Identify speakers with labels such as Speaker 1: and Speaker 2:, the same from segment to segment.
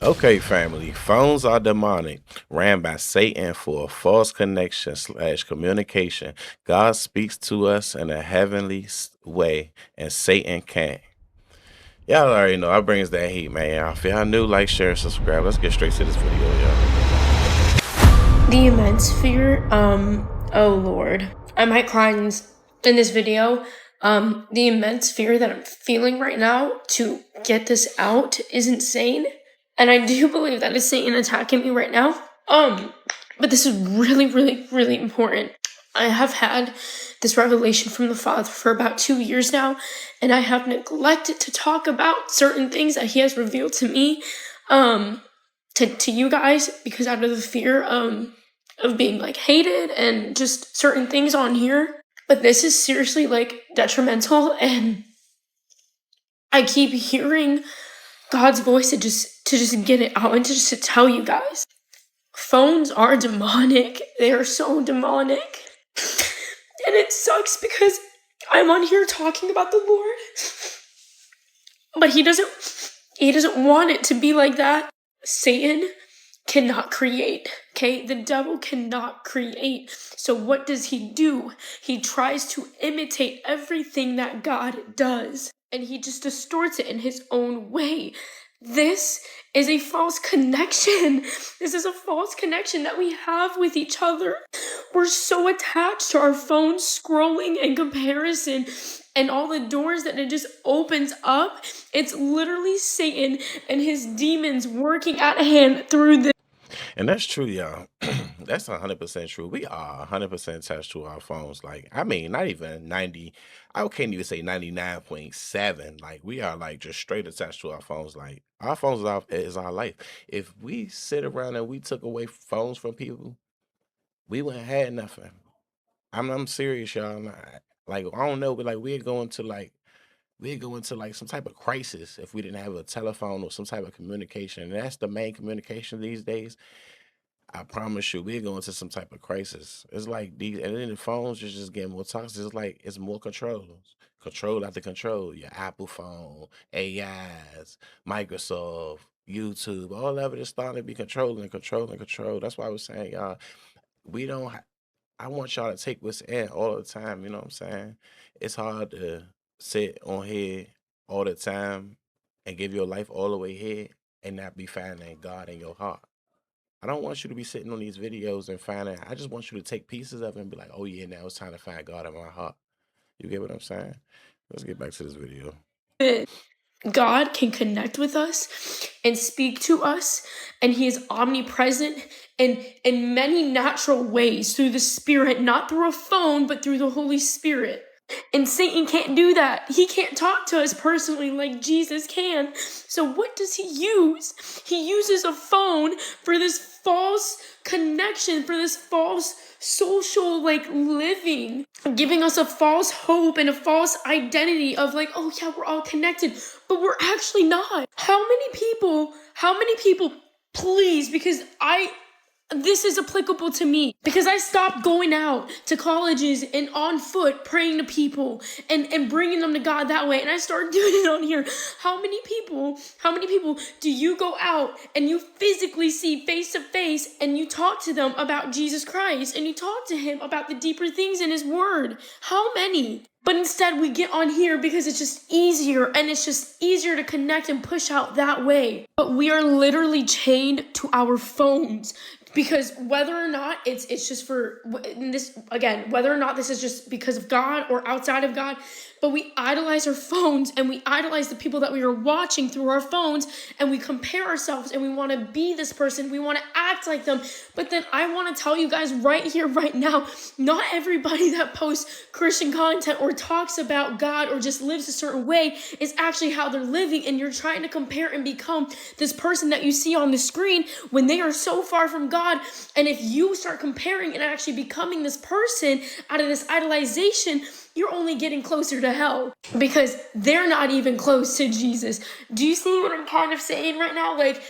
Speaker 1: Okay, family. Phones are demonic, ran by Satan for a false connection slash communication. God speaks to us in a heavenly way, and Satan can't. Y'all already know I brings that heat, man. If y'all new, like, share, and subscribe. Let's get straight to this video, y'all.
Speaker 2: The immense fear, oh Lord. I might cry in this video. The immense fear that I'm feeling right now to get this out is insane. And I do believe that is Satan attacking me right now. But this is really, really, really important. I have had this revelation from the Father for about 2 years now, and I have neglected to talk about certain things that He has revealed to me, to you guys, because out of the fear, of being like hated and just certain things on here. But this is seriously like detrimental, and I keep hearing God's voice to just get it out and to tell you guys. Phones are demonic. They are so demonic. And it sucks because I'm on here talking about the Lord. But he doesn't want it to be like that. Satan cannot create, okay? The devil cannot create. So what does he do? He tries to imitate everything that God does, and he just distorts it in his own way. This is a false connection. This is a false connection that we have with each other. We're so attached to our phones, scrolling and comparison, and all the doors that it just opens up. It's literally Satan and his demons working at hand through this.
Speaker 1: And that's true, y'all. That's 100% true. We are 100% attached to our phones. Like, I mean, not even 90. I can't even say 99.7. Like, we are like just straight attached to our phones. Like, our phones is our life. If we sit around and we took away phones from people, we wouldn't have nothing. I'm serious, y'all. Like, I don't know, but like we'd go into like some type of crisis if we didn't have a telephone or some type of communication. And that's the main communication these days. I promise you, we're going to some type of crisis. It's like these, and then the phones are just getting more toxic. It's like it's more controls, control after control. Your Apple phone, AIs, Microsoft, YouTube, all of it is starting to be controlling, controlling, control. That's why I was saying, y'all, we don't. I want y'all to take what's in all the time. You know what I'm saying? It's hard to sit on here all the time and give your life all the way here and not be finding God in your heart. I don't want you to be sitting on these videos and finding. I just want you to take pieces of it and be like, oh yeah, now it's time to find God in my heart. You get what I'm saying? Let's get back to this video.
Speaker 2: God can connect with us and speak to us, and he is omnipresent in many natural ways through the Spirit, not through a phone, but through the Holy Spirit. And Satan can't do that. He can't talk to us personally like Jesus can. So what does he use? He uses a phone for this false connection, for this false social living, giving us a false hope and a false identity of like, oh yeah, we're all connected, but we're actually not. How many people, please, because this is applicable to me because I stopped going out to colleges and on foot praying to people and bringing them to God that way. And I started doing it on here. How many people do you go out and you physically see face to face and you talk to them about Jesus Christ and you talk to him about the deeper things in his word? How many? But instead we get on here because it's just easier and it's just easier to connect and push out that way. But we are literally chained to our phones. Because whether or not it's just for this, again, whether or not this is just because of God or outside of God, but we idolize our phones and we idolize the people that we are watching through our phones, and we compare ourselves and we want to be this person, we want to act like them. But then I want to tell you guys right here, right now, not everybody that posts Christian content or talks about God or just lives a certain way is actually how they're living, and you're trying to compare and become this person that you see on the screen when they are so far from God. And if you start comparing and actually becoming this person out of this idolization, you're only getting closer to hell because they're not even close to Jesus. Do you see what I'm kind of saying right now? Like,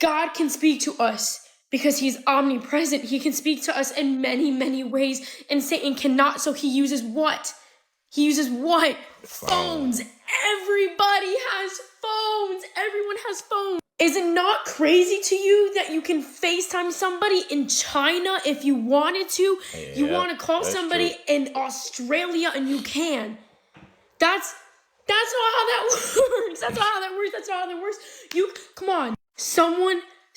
Speaker 2: God can speak to us because he's omnipresent. He can speak to us in many, many ways, and Satan cannot. So he uses what? He uses what? Phones. Everybody has phones. Everyone has phones. Is it not crazy to you that you can FaceTime somebody in China if you wanted to? You
Speaker 1: Yep,
Speaker 2: want to call
Speaker 1: that's
Speaker 2: somebody
Speaker 1: true.
Speaker 2: in Australia and you can. That's that's not how that works. That's not how that works. That's not how that works. You come on.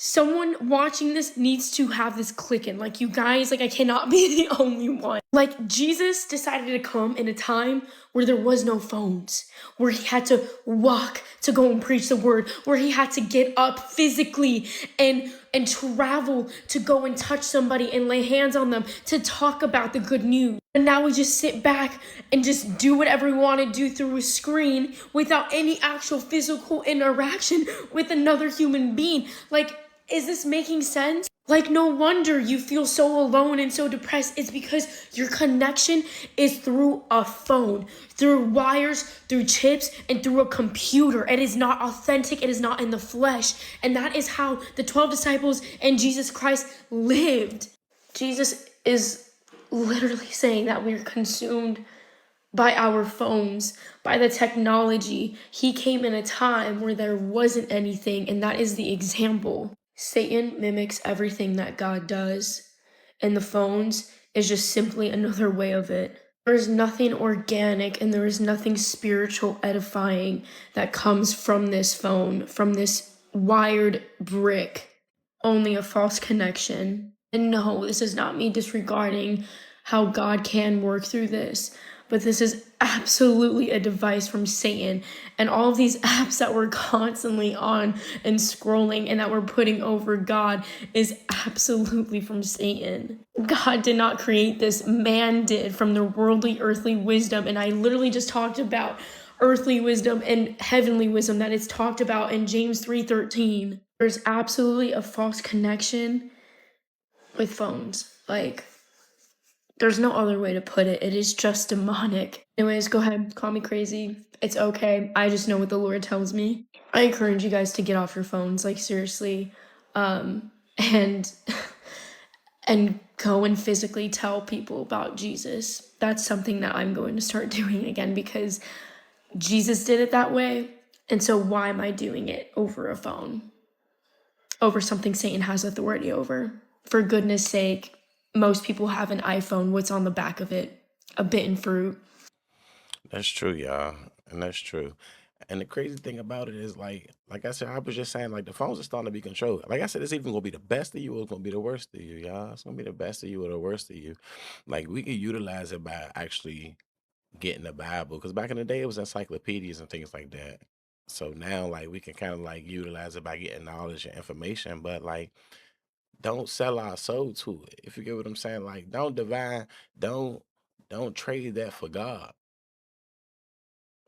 Speaker 2: Someone watching this needs to have this clicking. Like, you guys, like, I cannot be the only one. Like, Jesus decided to come in a time where there was no phones, where he had to walk to go and preach the word, where he had to get up physically and travel to go and touch somebody and lay hands on them to talk about the good news. And now we just sit back and just do whatever we want to do through a screen without any actual physical interaction with another human being. Like, is this making sense? Like, no wonder you feel so alone and so depressed. It's because your connection is through a phone, through wires, through chips, and through a computer. It is not authentic. It is not in the flesh. And that is how the 12 disciples and Jesus Christ lived. Jesus is literally saying that we're consumed by our phones, by the technology. He came in a time where there wasn't anything, and that is the example. Satan mimics everything that God does, and the phones is just simply another way of it. There is nothing organic and there is nothing spiritual edifying that comes from this phone, from this wired brick. Only a false connection. And no, this is not me disregarding how God can work through this, but this is absolutely a device from Satan. And all of these apps that we're constantly on and scrolling and that we're putting over God is absolutely from Satan. God did not create this, man did, from the worldly, earthly wisdom. And I literally just talked about earthly wisdom and heavenly wisdom that is talked about in James 3:13. There's absolutely a false connection with phones. Like, there's no other way to put it. It is just demonic. Anyways, go ahead, call me crazy. It's okay. I just know what the Lord tells me. I encourage you guys to get off your phones, like, seriously. And and go and physically tell people about Jesus. That's something that I'm going to start doing again, because Jesus did it that way. And so why am I doing it over a phone? Over something Satan has authority over? For goodness sake, most people have an iPhone. What's on the back of it? A bitten fruit.
Speaker 1: That's true, y'all. And that's true. And the crazy thing about it is, like I said, I was just saying, like, the phones are starting to be controlled. Like I said, it's even gonna be the best of you, or it's gonna be the worst of you, y'all. It's gonna be the best of you or the worst of you. Like, we can utilize it by actually getting the Bible. Because back in the day it was encyclopedias and things like that. So now, like, we can kind of like utilize it by getting knowledge and information, but like, don't sell our soul to it. If you get what I'm saying, like, don't don't trade that for God.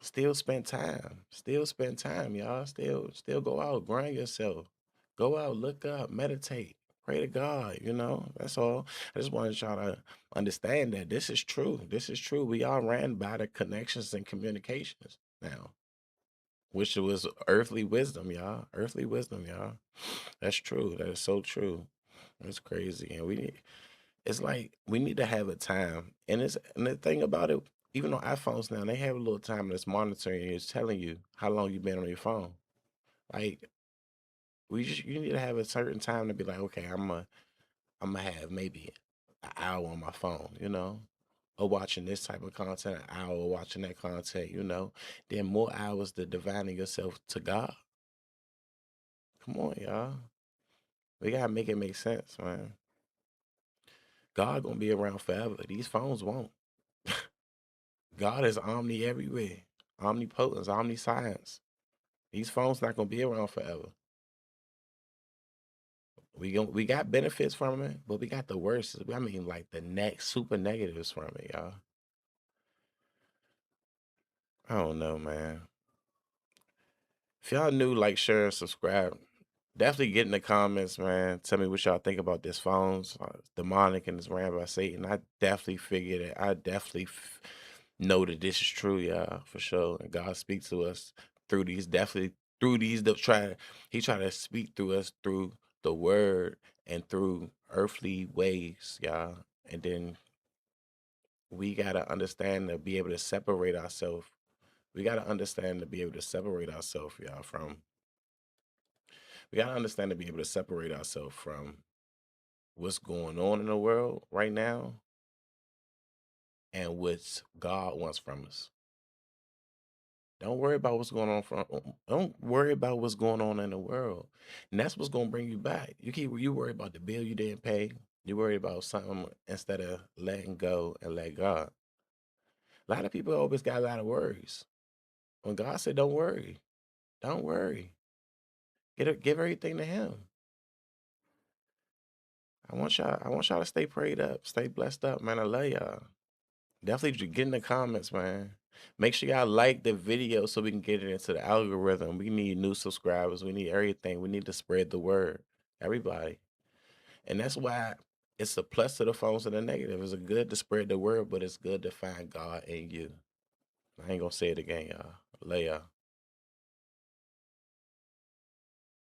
Speaker 1: Still spend time. Still spend time, y'all. Still go out, grind yourself. Go out, look up, meditate, pray to God, you know. That's all. I just wanted y'all to understand that this is true. This is true. We are ran by the connections and communications now, which was earthly wisdom, y'all. Earthly wisdom, y'all. That's true. That is so true. That's crazy. And it's like we need to have a time. And the thing about it, even on iPhones now, they have a little time that's monitoring you. It's telling you how long you've been on your phone. Like, you need to have a certain time to be like, okay, I'm gonna have maybe an hour on my phone, you know, or watching this type of content, an hour watching that content, you know. Then more hours to dividing yourself to God. Come on, y'all. We gotta make it make sense, man. God gonna be around forever. These phones won't. God is omni everywhere, omnipotence, omniscience. These phones not gonna be around forever. We got benefits from it, but we got the worst. I mean, like the next super negatives from it, y'all. I don't know, man. If y'all new, like, share, and subscribe. Definitely get in the comments, man. Tell me what y'all think about this phones, demonic and it's ran by Satan. I definitely figured it. I definitely know that this is true, y'all, for sure. And God speaks to us through these, definitely through these. He try to speak through us through the word and through earthly ways, y'all. And then we gotta understand to be able to separate ourselves. We gotta understand to be able to separate ourselves, y'all, from We gotta understand to be able to separate ourselves from what's going on in the world right now and what God wants from us. Don't worry about what's going on from. Don't worry about what's going on in the world, and that's what's gonna bring you back. You worry about the bill you didn't pay. You worry about something instead of letting go and let God. A lot of people always got a lot of worries. When God said, "Don't worry, don't worry, give everything to Him." I want y'all to stay prayed up, stay blessed up, man. I love y'all. Definitely get in the comments, man. Make sure y'all like the video so we can get it into the algorithm. We need new subscribers. We need everything. We need to spread the word. Everybody. And that's why it's a plus to the phones and a negative. It's a good to spread the word, but it's good to find God in you. I ain't gonna say it again, y'all. Lay y'all.